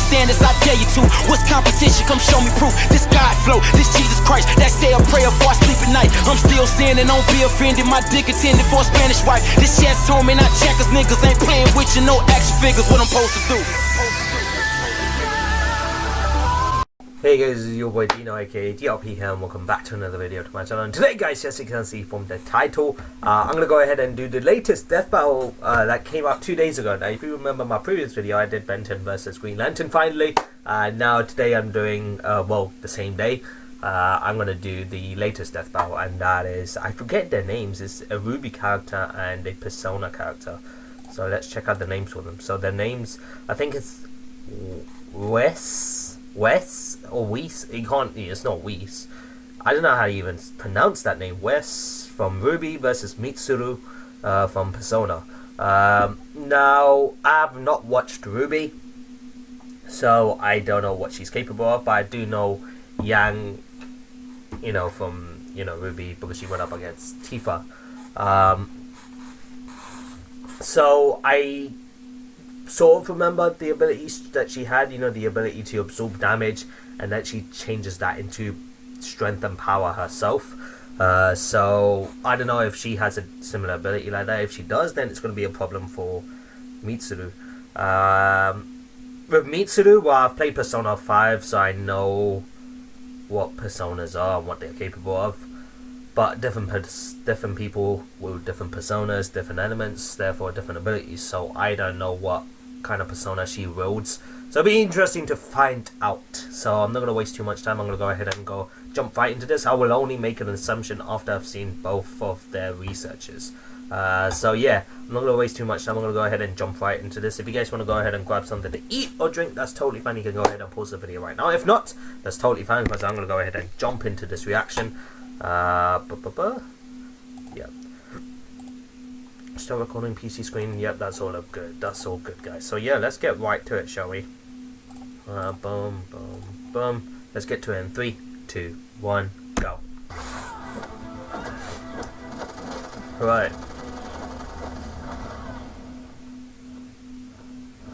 standards, I dare you to. What's competition? Come show me proof. This God flow, this Jesus Christ, that say a prayer before I sleep at night. I'm still sinning, don't be offended. My dick intended for a Spanish wife. This chest home and I checkers, niggas ain't playing with you, no action figures. What I'm supposed to do? Hey guys, this is your boy Dino aka DLP here, and welcome back to another video to my channel. And today guys, as you can see from the title, I'm going to go ahead and do the latest death battle that came out 2 days ago. Now if you remember my previous video, I did Benton versus Green Lantern finally. Now today I'm doing, well, the same day, I'm going to do the latest death battle, and that is, I forget their names, it's a RWBY character and a Persona character. So let's check out the names for them. So their names, I think it's Weiss or Weiss, it's not Weiss. I don't know how you even pronounce that name. Weiss from RWBY versus Mitsuru from Persona. Now, I have not watched RWBY, so I don't know what she's capable of, but I do know Yang, from, RWBY, because she went up against Tifa. So I sort of remember the abilities that she had, the ability to absorb damage, and that she changes that into strength and power herself. So I don't know if she has a similar ability like that. If she does, then it's going to be a problem for Mitsuru. With Mitsuru, well, I've played Persona 5, so I know what personas are and what they're capable of. But different people with different personas, different elements, therefore different abilities. So I don't know what kind of persona she wields. So it'll be interesting to find out. So I'm not going to waste too much time. I'm going to go ahead and jump right into this. I will only make an assumption after I've seen both of their researches. So yeah, I'm not going to waste too much time. I'm going to go ahead and jump right into this. If you guys want to go ahead and grab something to eat or drink, that's totally fine. You can go ahead and pause the video right now. If not, that's totally fine, because I'm going to go ahead and jump into this reaction. Yep. Start recording PC screen. Yep, that's all good. That's all good, guys. So yeah, let's get right to it, shall we? Boom, boom, boom. Let's get to it in 3, 2, 1, go. Right.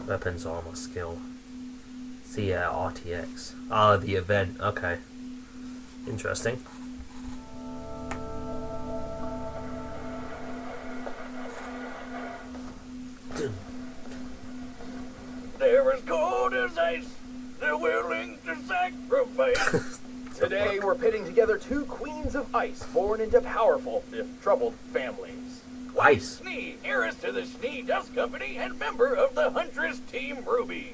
Weapons, armor, skill. See, RTX. Ah, the event. Okay. Interesting. They're as cold as ice. They're willing to sacrifice. Today we're pitting together two queens of ice, born into powerful, if troubled, families. Weiss Schnee, heiress to the Schnee Dust Company and member of the Huntress Team RWBY.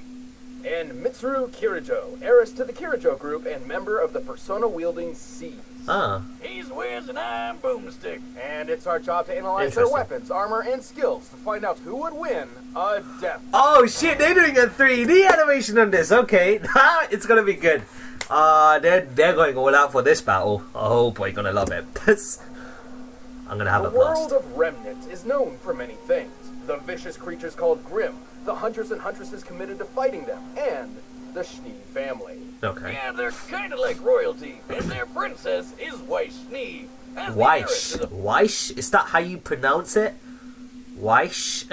And Mitsuru Kirijo, heiress to the Kirijo Group and member of the Persona-wielding Seas. He's Wiz and I'm Boomstick. And it's our job to analyze their weapons, armor, and skills to find out who would win a death. Oh shit, they're doing a 3D animation on this. Okay, it's gonna be good. They're going all out for this battle. Oh boy, gonna love it. I'm gonna have a blast. The world of Remnant is known for many things. The vicious creatures called Grimm, the hunters and huntresses committed to fighting them, and the Schnee family. Okay. Yeah, they're kind of like royalty, and their princess is Weiss Schnee. Weiss? Weiss? Is that how you pronounce it? Weiss?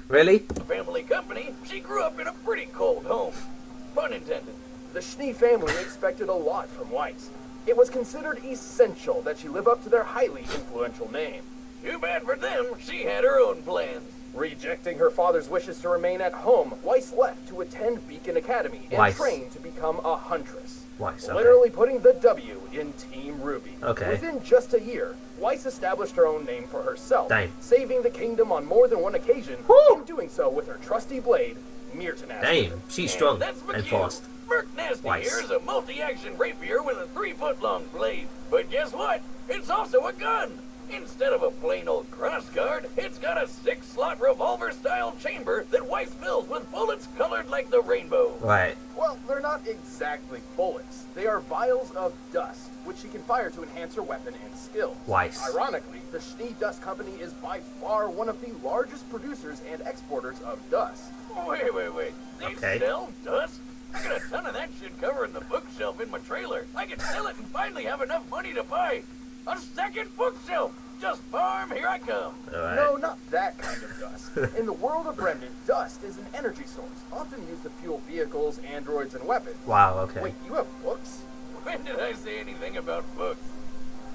Really? The family company, she grew up in a pretty cold home. Pun intended. The Schnee family expected a lot from Weiss. It was considered essential that she live up to their highly influential name. Too bad for them, she had her own plans. Rejecting her father's wishes to remain at home, Weiss left to attend Beacon Academy and train to become a huntress. Weiss, okay. Literally putting the W in Team RWBY. Okay. Within just a year, Weiss established her own name for herself, saving the kingdom on more than one occasion, and doing so with her trusty blade, Mirtanaster. Damn, she's strong and fast. Merc Nasty here is a multi-action rapier with a 3-foot-long blade. But guess what? It's also a gun! Instead of a plain old crossguard, it's got a 6-slot revolver-style chamber that Weiss fills with bullets colored like the rainbow. Right. Well, they're not exactly bullets. They are vials of dust, which she can fire to enhance her weapon and skills. Weiss. Ironically, the Schnee Dust Company is by far one of the largest producers and exporters of dust. Wait. They sell dust? I got a ton of that shit covered in the bookshelf in my trailer. I can sell it and finally have enough money to buy a second bookshelf. Just farm, here I come. Alright. No, not that kind of dust. In the world of Remnant, dust is an energy source, often used to fuel vehicles, androids, and weapons. Wow, okay. Wait, you have books? When did I say anything about books?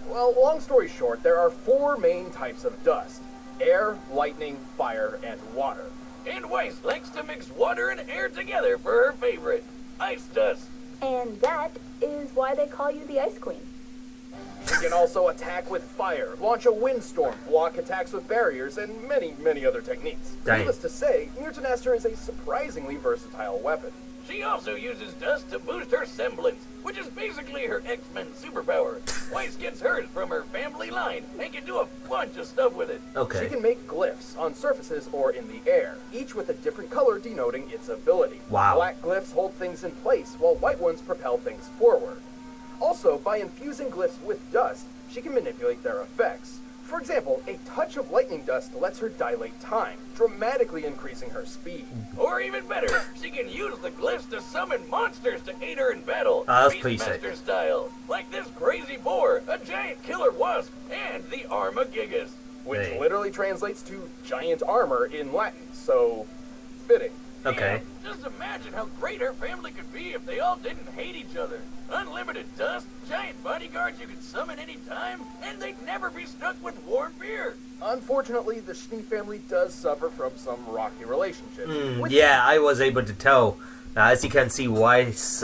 Well, long story short, there are 4 main types of dust. Air, lightning, fire, and water. And Weiss likes to mix water and air together for her favorite, ice dust. And that is why they call you the Ice Queen. She can also attack with fire, launch a windstorm, block attacks with barriers, and many, many other techniques. Dang. Needless to say, Mutinaster is a surprisingly versatile weapon. She also uses dust to boost her semblance, which is basically her X-Men superpower. Weiss gets hers from her family line and can do a bunch of stuff with it. Okay. She can make glyphs on surfaces or in the air, each with a different color denoting its ability. Wow. Black glyphs hold things in place, while white ones propel things forward. Also, by infusing glyphs with dust, she can manipulate their effects. For example, a touch of lightning dust lets her dilate time, dramatically increasing her speed. Or even better, she can use the glyphs to summon monsters to aid her in battle, That's pretty sick. Beastmaster style, like this crazy boar, a giant killer wasp, and the Armagigas. Which Hey. literally translates to giant armor in Latin, so fitting. Okay. Yeah, just imagine how great her family could be if they all didn't hate each other. Unlimited dust, giant bodyguards you could summon anytime, and they'd never be stuck with warm beer. Unfortunately, the Schnee family does suffer from some rocky relationships. with- Yeah, I was able to tell. As you can see, Weiss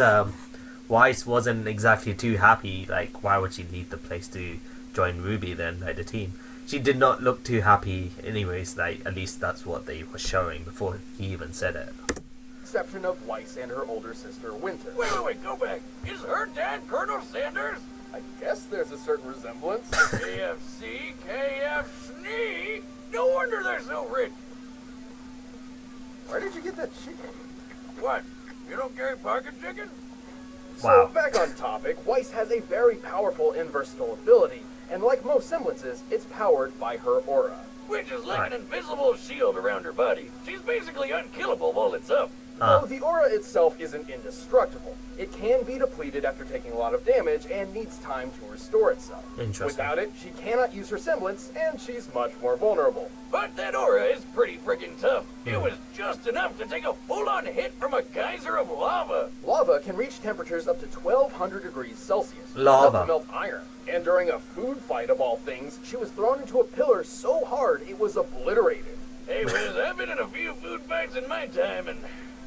wasn't exactly too happy. Like, why would she leave the place to join RWBY then, like the team? She did not look too happy anyways, like, at least that's what they were showing before he even said it. Exception of Weiss and her older sister, Winter. Wait, go back. Is her dad Colonel Sanders? I guess there's a certain resemblance. KFC, KF Schnee? No wonder they're so rich. Where did you get that chicken? What? You don't carry pocket chicken? Wow. So, back on topic, Weiss has a very powerful and versatile ability, and like most semblances, it's powered by her aura. Which is like Right. an invisible shield around her body. She's basically unkillable while it's up. Though the aura itself isn't indestructible, it can be depleted after taking a lot of damage and needs time to restore itself. Interesting. Without it, she cannot use her semblance, and she's much more vulnerable. But that aura is pretty freaking tough. It was just enough to take a full-on hit from a geyser of lava. Lava can reach temperatures up to 1200 degrees Celsius. Lava. Enough to melt iron. And during a food fight of all things, she was thrown into a pillar so hard it was obliterated. Hey, Wiz, I've been in a few food fights in my time, and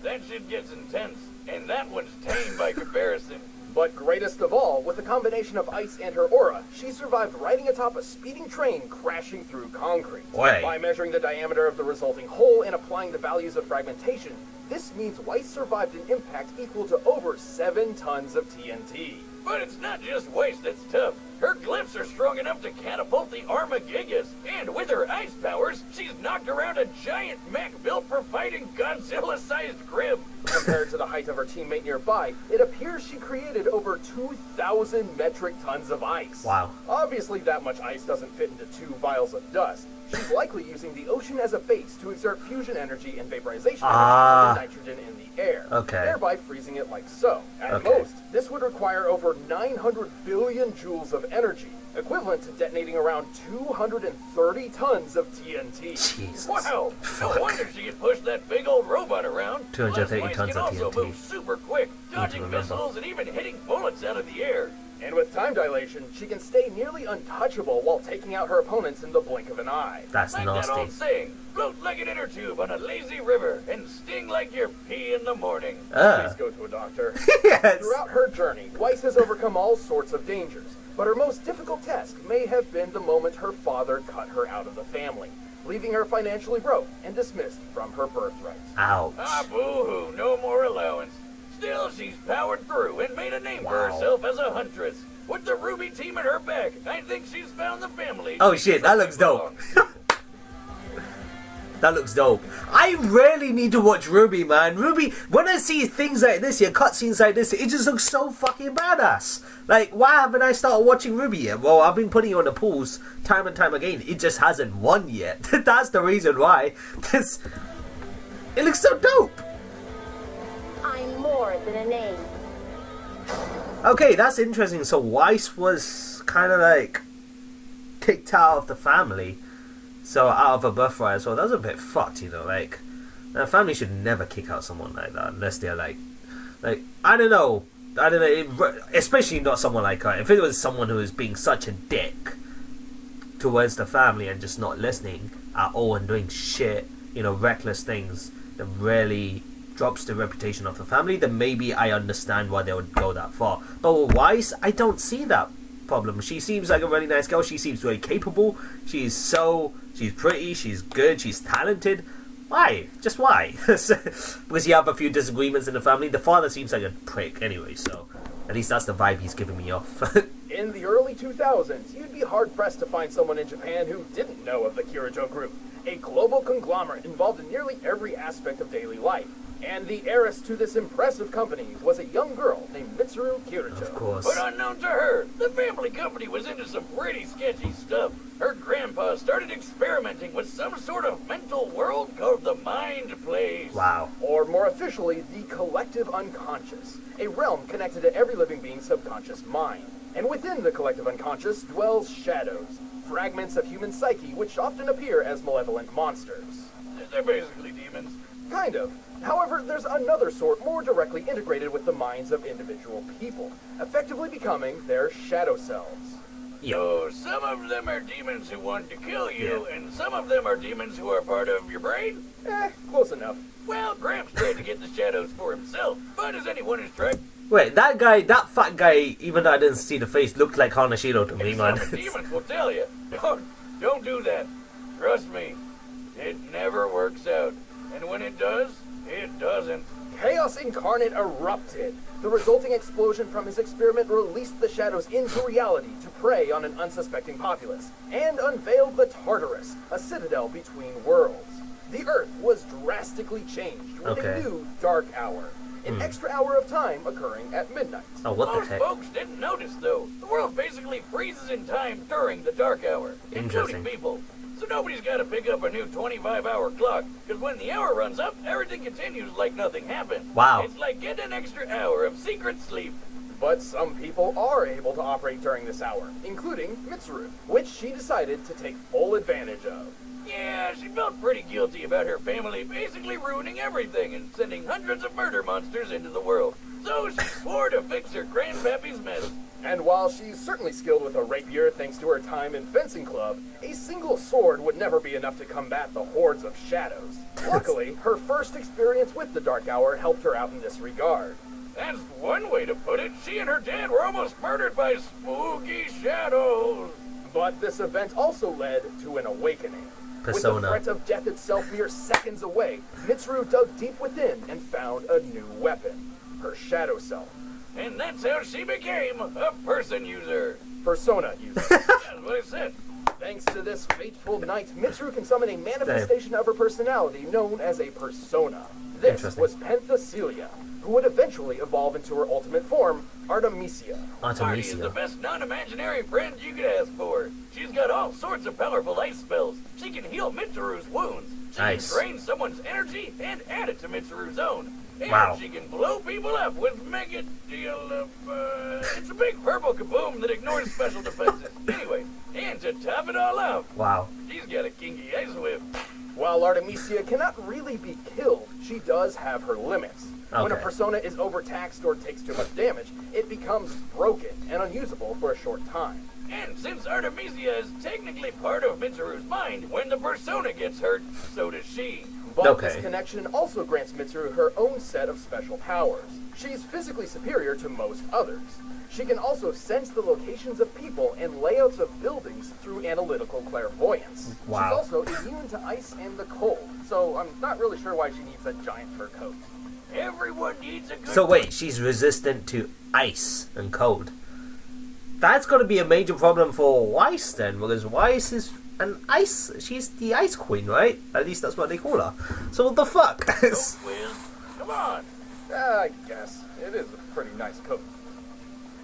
that shit gets intense. And that one's tame by comparison. But greatest of all, with a combination of ice and her aura, she survived riding atop a speeding train crashing through concrete. Wait. By measuring the diameter of the resulting hole and applying the values of fragmentation, this means Weiss survived an impact equal to over 7 tons of TNT. But it's not just Weiss that's tough. Her glyphs are strong enough to catapult the Armagigas, and with her ice powers, she's knocked around a giant mech built for fighting Godzilla-sized Grim. Compared to the height of her teammate nearby, it appears she created over 2,000 metric tons of ice. Wow. Obviously, that much ice doesn't fit into 2 vials of dust. She's likely using the ocean as a base to exert fusion energy and vaporization energy on the nitrogen in the air, Okay. thereby freezing it like so. At Okay. most, this would require over 900 billion joules of energy, equivalent to detonating around 230 tons of TNT. Jesus. Wow! Fuck. No wonder she could push that big old robot around. 230 Plus, tons Weiss of can also TNT. move super quick, dodging remember. missiles and even hitting bullets out of the air. And with time dilation, she can stay nearly untouchable while taking out her opponents in the blink of an eye. That's Like that old nasty. saying, float like an inner tube on a lazy river and sting like your pee in the morning. Please go to a doctor. Yes. Throughout her journey, Weiss has overcome all sorts of dangers, but her most difficult task may have been the moment her father cut her out of the family, leaving her financially broke and dismissed from her birthright. Ouch. Ah, boo-hoo, no more allowance. Still, she's powered through and made a name for Wow. herself as a huntress. With the RWBY team at her back, I think she's found the family. Oh shit, that looks dope. That looks dope. I really need to watch RWBY, man. RWBY, when I see things like this here, cutscenes like this, it just looks so fucking badass. Like, why haven't I started watching RWBY yet? Well, I've been putting it on the pools time and time again. It just hasn't won yet. That's the reason why. It looks so dope. I'm more than a name. Okay, that's interesting. So Weiss was kind of like kicked out of the family, so out of a birthright as well. That's a bit fucked, you know. Like, a family should never kick out someone like that unless they're like I don't know, especially not someone like her. If it was someone who was being such a dick towards the family and just not listening at all and doing shit, you know, reckless things that really drops the reputation of the family, then maybe I understand why they would go that far. But with Weiss, I don't see that problem. She seems like a really nice girl. She seems very capable. She's pretty, she's good, she's talented. Why? Just why? Because you have a few disagreements in the family. The father seems like a prick anyway, so at least that's the vibe he's giving me off. In the early 2000s, you'd be hard-pressed to find someone in Japan who didn't know of the Kirijo Group, a global conglomerate involved in nearly every aspect of daily life. And the heiress to this impressive company was a young girl named Mitsuru Kirijo. Of course. But unknown to her, the family company was into some pretty sketchy stuff. Her grandpa started experimenting with some sort of mental world called the Mind Place. Wow. Or more officially, the collective unconscious, a realm connected to every living being's subconscious mind. And within the collective unconscious dwells shadows, fragments of human psyche which often appear as malevolent monsters. They're basically demons. Kind of. However, there's another sort more directly integrated with the minds of individual people, effectively becoming their shadow selves. So, some of them are demons who want to kill you, and some of them are demons who are part of your brain? Close enough. Well, Gramps tried to get the shadows for himself, but as anyone who's tried... Wait, that fat guy, even though I didn't see the face, looked like Hanashiro to me, man. Some demons will tell you, don't do that. Trust me, it never works out. And when it does, it doesn't. Chaos Incarnate erupted. The resulting explosion from his experiment released the shadows into reality to prey on an unsuspecting populace, and unveiled the Tartarus, a citadel between worlds. The Earth was drastically changed with a new dark hour, an extra hour of time occurring at midnight. Oh, what the Most heck? folks didn't notice, though. The world basically freezes in time during the dark hour, including people. So nobody's got to pick up a new 25-hour clock, because when the hour runs up, everything continues like nothing happened. Wow. It's like getting an extra hour of secret sleep. But some people are able to operate during this hour, including Mitsuru, which she decided to take full advantage of. Yeah, she felt pretty guilty about her family basically ruining everything and sending hundreds of murder monsters into the world. So she swore to fix her grandpappy's mess. And while she's certainly skilled with a rapier thanks to her time in fencing club, a single sword would never be enough to combat the hordes of shadows. Luckily, her first experience with the Dark Hour helped her out in this regard. That's one way to put it. She and her dad were almost murdered by spooky shadows. But this event also led to an awakening. Persona. With the threat of death itself mere seconds away, Mitsuru dug deep within and found a new weapon, her shadow self. And that's how she became a person user. Persona user. That's what I said. Thanks to this fateful night, Mitsuru can summon a manifestation of her personality known as a persona. This was Penthesilea, who would eventually evolve into her ultimate form, Artemisia. Marty is the best non-imaginary friend you could ask for. She's got all sorts of powerful ice spells. She can heal Mitsuru's wounds. She can drain someone's energy and add it to Mitsuru's own. And she can blow people up with mega deal. It's a big purple kaboom that ignores special defenses. Anyway, and to top it all off, she's got a kinky ice whip. While Artemisia cannot really be killed, she does have her limits. When a persona is overtaxed or takes too much damage, it becomes broken and unusable for a short time. And since Artemisia is technically part of Mitsuru's mind, when the persona gets hurt, so does she. But this connection also grants Mitsuru her own set of special powers. She's physically superior to most others. She can also sense the locations of people and layouts of buildings through analytical clairvoyance. She's also immune to ice and the cold, so I'm not really sure why she needs a giant fur coat. Everyone needs a good... So wait, she's resistant to ice and cold. That's got to be a major problem for Weiss then, because Weiss is she's the ice queen, right? At least that's what they call her. So what the fuck? Come on. I guess. It is a pretty nice coat.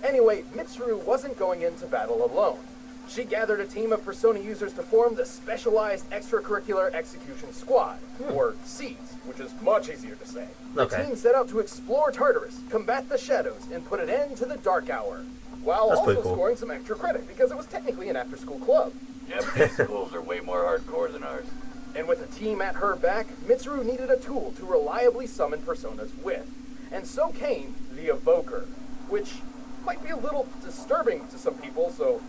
Anyway, Mitsuru wasn't going into battle alone. She gathered a team of Persona users to form the Specialized Extracurricular Execution Squad, or SEES, which is much easier to say. The team set out to explore Tartarus, combat the shadows, and put an end to the Dark Hour. while That's also pretty cool. scoring some extra credit because it was technically an after-school club. Japanese schools are way more hardcore than ours. And with a team at her back, Mitsuru needed a tool to reliably summon personas with. And so came the Evoker, which might be a little disturbing to some people, so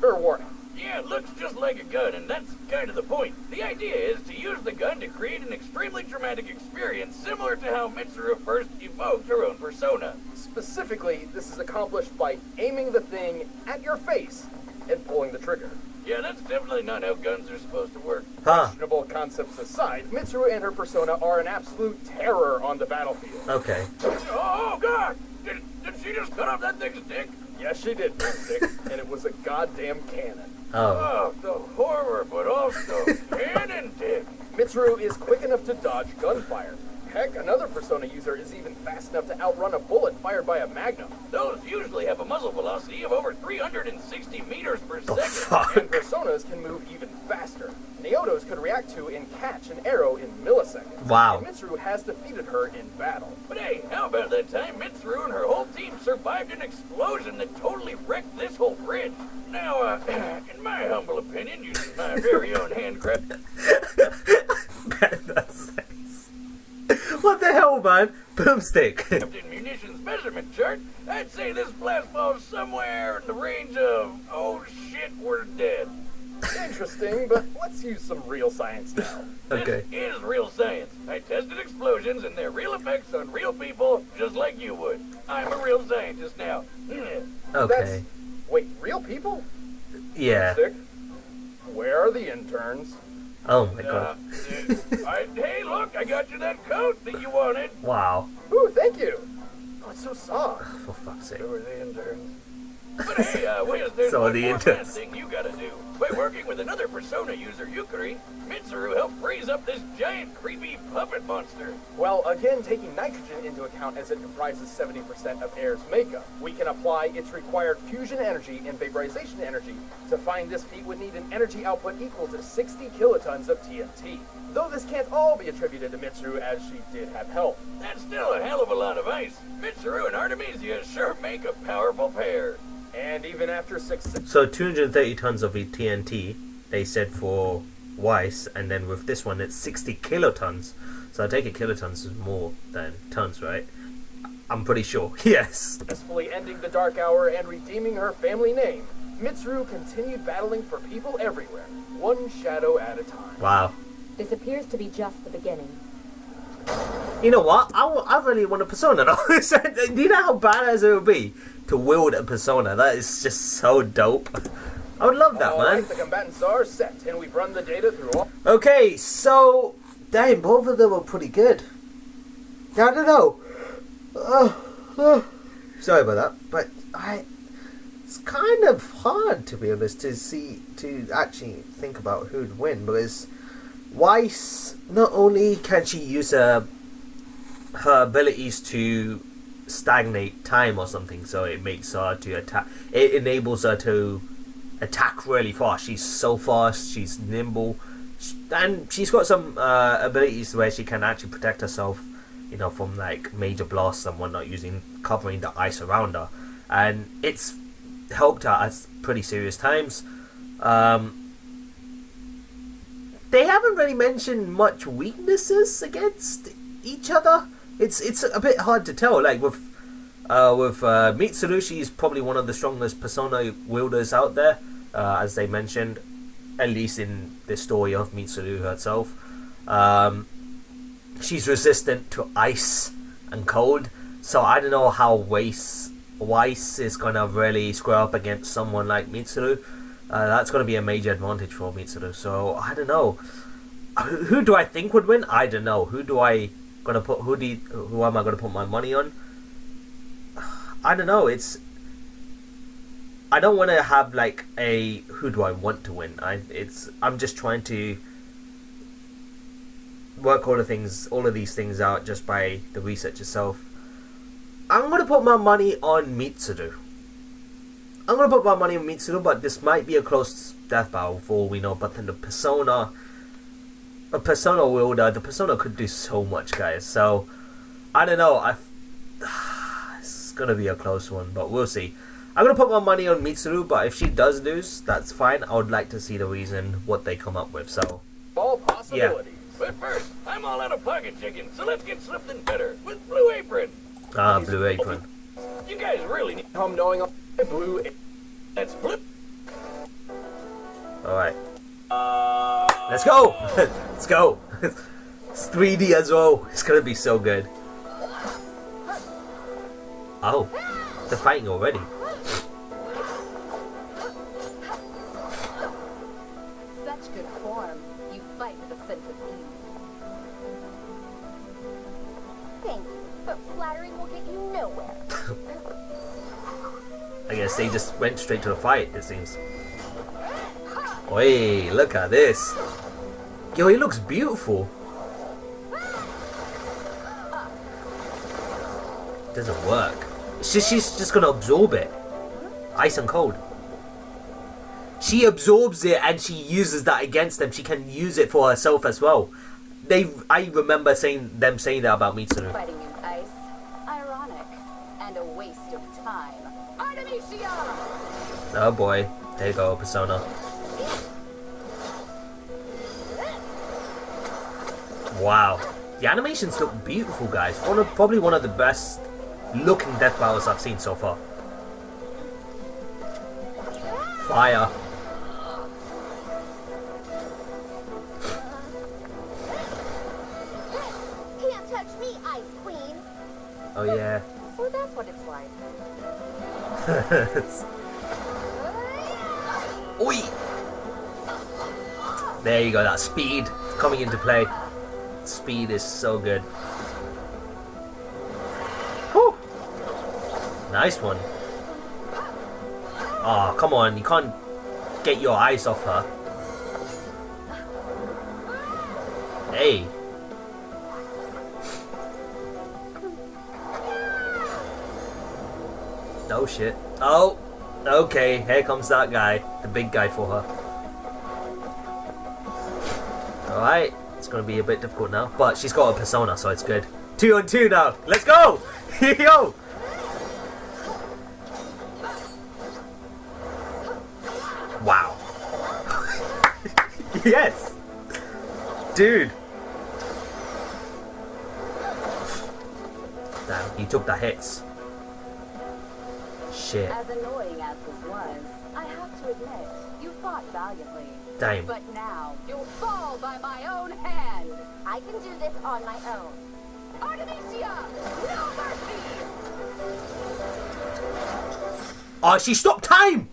fair warning. Yeah, it looks just like a gun, and that's kind of the point. The idea is to use the gun to create an extremely traumatic experience, similar to how Mitsuru first evoked her own persona. Specifically, this is accomplished by aiming the thing at your face and pulling the trigger. Yeah, that's definitely not how guns are supposed to work. Huh. Questionable concepts aside, Mitsuru and her persona are an absolute terror on the battlefield. Okay. Oh, God! Did she just cut off that thing's dick? Yes, she did, Stick, and it was a goddamn cannon. Oh. Oh, the horror, but also cannon dick. Mitsuru is quick enough to dodge gunfire. Heck, another persona user is even fast enough to outrun a bullet fired by a magnum. Those usually have a muzzle velocity of over 360 meters per The second. fuck? And personas can move even faster. Naoto's could react to and catch an arrow in milliseconds. Wow. And Mitsuru has defeated her in battle. But hey, how about that time Mitsuru and her whole team survived an explosion that totally wrecked this whole bridge? Now, in my humble opinion, using my very own handcraft... That's nice. What the hell, man? Boomstick. in munitions measurement chart, I'd say this blast ball's somewhere in the range of, oh shit, we're dead. Interesting, but let's use some real science now. Okay. This is real science. I tested explosions and their real effects on real people, just like you would. I'm a real scientist now. Okay. Wait, real people? Yeah. Stick? Where are the interns? Oh my god. Hey, look, I got you that coat that you wanted. Wow. Ooh, thank you. Oh, it's so soft. For fuck's sake. So are the interns. But hey, wait, there's So are one the more interns. last thing you gotta do. By working with another persona user, Yukari, Mitsuru helped freeze up this giant, creepy puppet monster. Well, again, taking nitrogen into account as it comprises 70% of air's makeup, we can apply its required fusion energy and vaporization energy. To find this feat would need an energy output equal to 60 kilotons of TNT. Though this can't all be attributed to Mitsuru, as she did have help. That's still a hell of a lot of ice. Mitsuru and Artemisia sure make a powerful pair. And even after success... So 230 tons of TNT, they said for Weiss, and then with this one it's 60 kilotons. So I take it kilotons is more than tons, right? I'm pretty sure. Yes. Successfully ending the Dark Hour and redeeming her family name, Mitsuru continued battling for people everywhere, one shadow at a time. Wow. This appears to be just the beginning. You know what? I really want a persona now. Do you know how badass it would be to wield a persona? That is just so dope. I would love that, man. Alright, the combatants are set, and we've run the data through all... Okay, so... Dang, both of them were pretty good. I don't know. Sorry about that, but it's kind of hard, to be honest, to actually think about who'd win, because Weiss, not only can she use her abilities to stagnate time or something, so it makes her to attack, it enables her to attack really fast. She's so fast, she's nimble, and she's got some abilities where she can actually protect herself, you know, from like major blasts and whatnot, covering the ice around her, and it's helped her at pretty serious times. They haven't really mentioned much weaknesses against each other. It's a bit hard to tell. Like with Mitsuru, she's probably one of the strongest persona wielders out there, as they mentioned, at least in the story of Mitsuru herself. She's resistant to ice and cold, so I don't know how Weiss is gonna really square up against someone like Mitsuru. That's gonna be a major advantage for Mitsuru. So I don't know. Who do I think would win? I don't know. Who am I gonna put my money on? I don't know. I don't want to have like a who do I want to win. I'm just trying to work all of these things out just by the research itself. I'm gonna put my money on Mitsuru. But this might be a close death battle for all we know. But then the persona wielder, the persona could do so much, guys. So I don't know. It's gonna be a close one, but we'll see. I'm gonna put my money on Mitsuru, but if she does lose, that's fine. I would like to see the reason, what they come up with, so... All possibilities. But first, I'm all out of pocket chicken, so let's get something better with Blue Apron. Ah, Blue Apron. You guys really need Come knowing a blue. that's blue. Alright. Let's go! Let's go! It's 3D as well. It's gonna be so good. Oh, they're fighting already. Such good form. You fight with a sense of ease. Thank you, but flattering will get you nowhere. I guess they just went straight to the fight, it seems. Oi, look at this. Yo, he looks beautiful. Doesn't work. She's just gonna absorb it. Ice and cold. She absorbs it and she uses that against them. She can use it for herself as well. I remember them saying that about Mitsuru. Fighting in ice, ironic, and a waste of time. Artemisia! Oh boy, there you go, Persona. Wow, the animations look beautiful, guys. Probably one of the best looking death battles I've seen so far. Fire. Can't touch me, Ice Queen! Oh yeah. So that's what it's like. Oi! There you go, that speed coming into play. Speed is so good. Whew. Nice one. Oh, come on, you can't get your eyes off her. Hey. Oh shit. Oh, okay, here comes that guy. The big guy for her. Alright, it's gonna be a bit difficult now. But she's got a persona, so it's good. 2 on 2 now. Let's go! Yo! Wow. Yes! Dude! Damn, you took the hits. Shit. As annoying as this was, I have to admit, you fought valiantly. Damn. But now, you'll fall by my own hand. I can do this on my own. Artemisia! No mercy! Oh, she stopped time!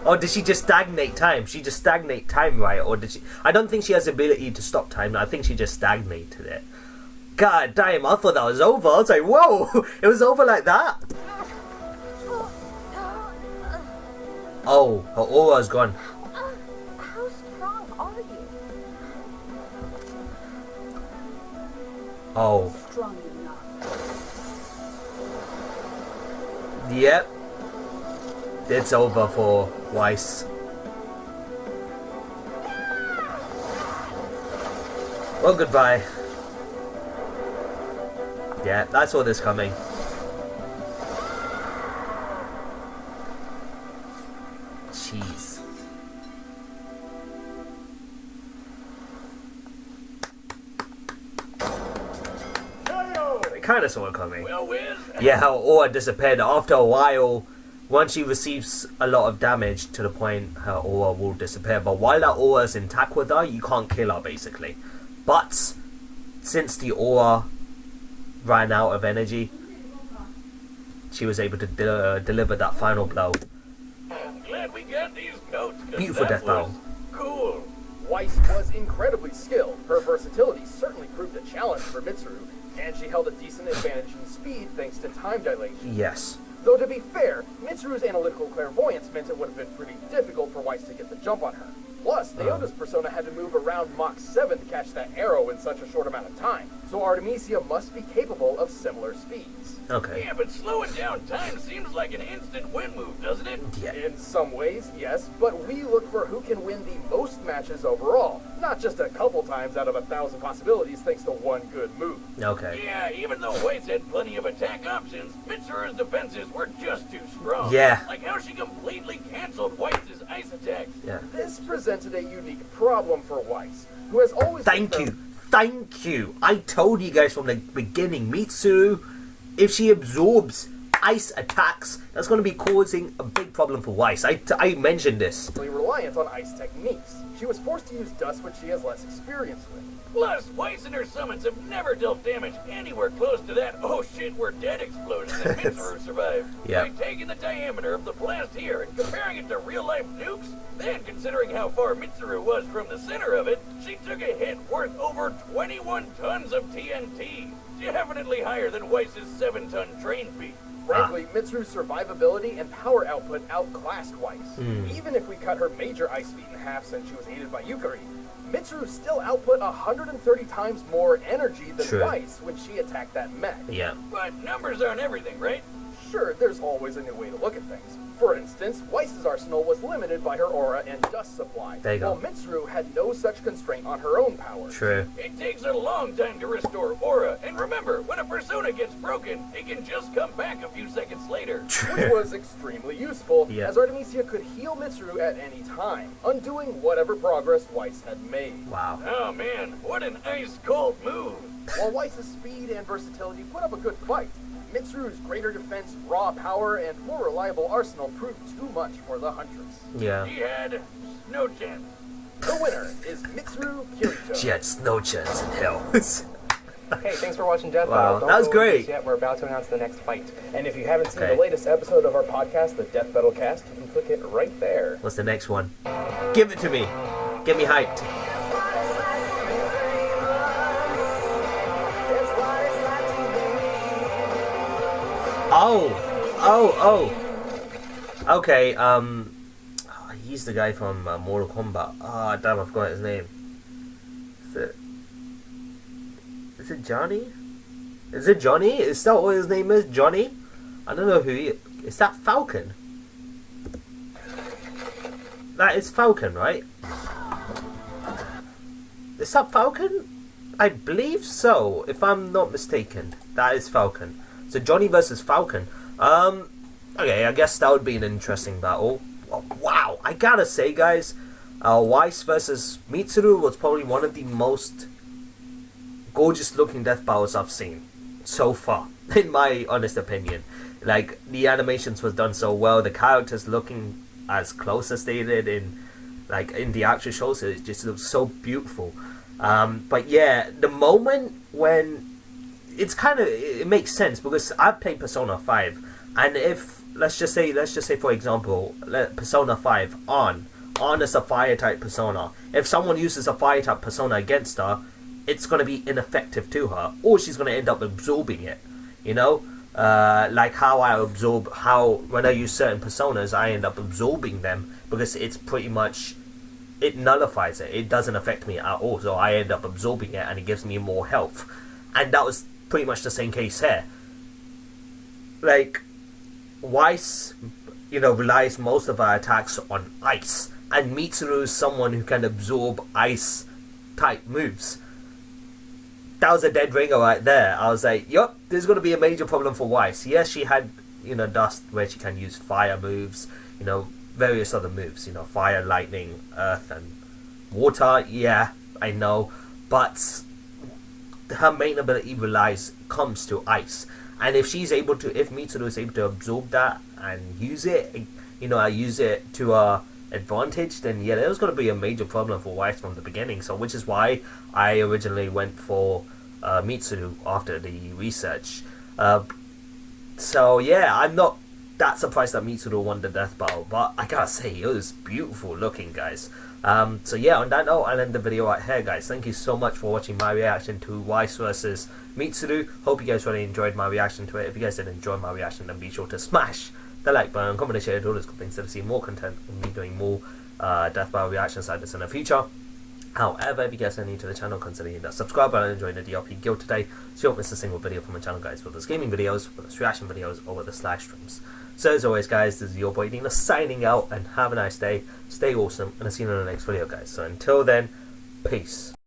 Or did she just stagnate time? She just stagnate time, right? Or did she... I don't think she has the ability to stop time. I think she just stagnated it. God damn, I thought that was over. I was like, whoa! It was over like that? Oh, her aura's gone. How strong are you? Oh. Strong enough. Yep. It's over for Weiss. Well, goodbye. Yeah, that's what is coming. Jeez. I kind of saw it coming. Well, Wiz, Yeah, her aura disappeared. After a while, once she receives a lot of damage to the point her aura will disappear. But while that aura is intact with her, you can't kill her basically. But since the aura ran out of energy, she was able to deliver that final blow. I'm glad we got these notes. 'Cause Beautiful that death battle. was cool. Weiss was incredibly skilled. Her versatility certainly proved a challenge for Mitsuru, and she held a decent advantage in speed thanks to time dilation. Yes. Though to be fair, Mitsuru's analytical clairvoyance meant it would have been pretty difficult for Weiss to get the jump on her. Plus, Naota's persona had to move around Mach 7 to catch that arrow in such a short amount of time, so Artemisia must be capable of similar speeds. Okay. Yeah, but slowing down time seems like an instant win move, doesn't it? Yeah. In some ways, yes, but we look for who can win the most matches overall, not just a couple times out of 1,000 possibilities thanks to one good move. Okay. Yeah, even though Weiss had plenty of attack options, Mitsuru's defenses were just too strong. Yeah. Like how she completely canceled Weiss's ice attacks. Yeah. This presented a unique problem for Weiss, who has always Thank been you. Thank you. I told you guys from the beginning, Mitsuru, if she absorbs ice attacks, that's going to be causing a big problem for Weiss. I mentioned this. reliant on ice techniques. She was forced to use dust, which she has less experience with. Plus, Weiss and her summons have never dealt damage anywhere close to that "oh shit, we're dead" explosion that Mitsuru survived. Yeah. By taking the diameter of the blast here and comparing it to real-life nukes, then considering how far Mitsuru was from the center of it, she took a hit worth over 21 tons of TNT. Definitely higher than Weiss's 7-ton train feat. Frankly, Mitsuru's survivability and power output outclassed Weiss. Even if we cut her major ice feat in half since she was aided by Yukari, Mitsuru still output 130 times more energy than True. Weiss when she attacked that mech. Yeah. But numbers aren't everything, right? Sure, there's always a new way to look at things. For instance, Weiss's arsenal was limited by her aura and dust supply, There you go. while Mitsuru had no such constraint on her own power. True. It takes a long time to restore aura, and remember, when a persona gets broken, it can just come back a few seconds later. Which was extremely useful, Yeah. as Artemisia could heal Mitsuru at any time, undoing whatever progress Weiss had made. Wow. Oh man, what an ice-cold move! While Weiss's speed and versatility put up a good fight, Mitsuru's greater defense, raw power, and more reliable arsenal proved too much for the Huntress. Yeah. He had no chance. The winner is Mitsuru Kirijo. She had no chance in hell. Hey, thanks for watching Death Wow, Battle. Don't that was go great. just Yet. We're about to announce the next fight. And if you haven't seen Okay. the latest episode of our podcast, the Death Battle Cast, you can click it right there. What's the next one? Give it to me. Get me hyped. Oh. Okay, he's the guy from Mortal Kombat. Ah, damn, I forgot his name. Is it Johnny? Is it Johnny? Is that what his name is? Johnny? I don't know who he is. Is that Falcon? That is Falcon, right? Is that Falcon? I believe so, if I'm not mistaken. That is Falcon. So Johnny versus Falcon. Okay, I guess that would be an interesting battle. Wow, I gotta say, guys, Weiss versus Mitsuru was probably one of the most gorgeous looking death battles I've seen so far, in my honest opinion. Like, the animations was done so well, the characters looking as close as they did in the actual shows, it just looks so beautiful. But yeah, the moment when it makes sense, because I've played Persona 5, and if let's just say for example, Persona 5 on is a fire type persona. If someone uses a fire type persona against her, it's gonna be ineffective to her, or she's gonna end up absorbing it. You know, like how when I use certain personas, I end up absorbing them because it's pretty much, it nullifies it. It doesn't affect me at all, so I end up absorbing it, and it gives me more health. And that was pretty much the same case here. Like, Weiss, relies most of her attacks on ice, and Mitsuru is someone who can absorb ice type moves. That was a dead ringer right there. I was like, yup, there's going to be a major problem for Weiss. Yes, she had, dust where she can use fire moves, various other moves, fire, lightning, earth, and water. Yeah, I know, but her main ability comes to ice. And if Mitsuru is able to absorb that and use it, use it to her advantage, then yeah, there's going to be a major problem for Weiss from the beginning. So, which is why I originally went for Mitsuru after the research. So yeah, I'm not that surprised that Mitsuru won the death battle, but I gotta say, it was beautiful looking, guys. So yeah, on that note, I'll end the video right here, guys. Thank you so much for watching my reaction to Weiss versus Mitsuru. Hope you guys really enjoyed my reaction to it. If you guys did enjoy my reaction, then be sure to smash the like button, comment and share, all those good things to see more content of me doing more death battle reactions like this in the future. However, if you guys are new to the channel, consider hitting that subscribe button and join the DRP guild today so you don't miss a single video from my channel, guys, whether it's gaming videos, whether it's reaction videos, or whether it's live streams. So as always, guys, this is your boy Dina signing out, and have a nice day, stay awesome, and I'll see you in the next video, guys. So until then, peace.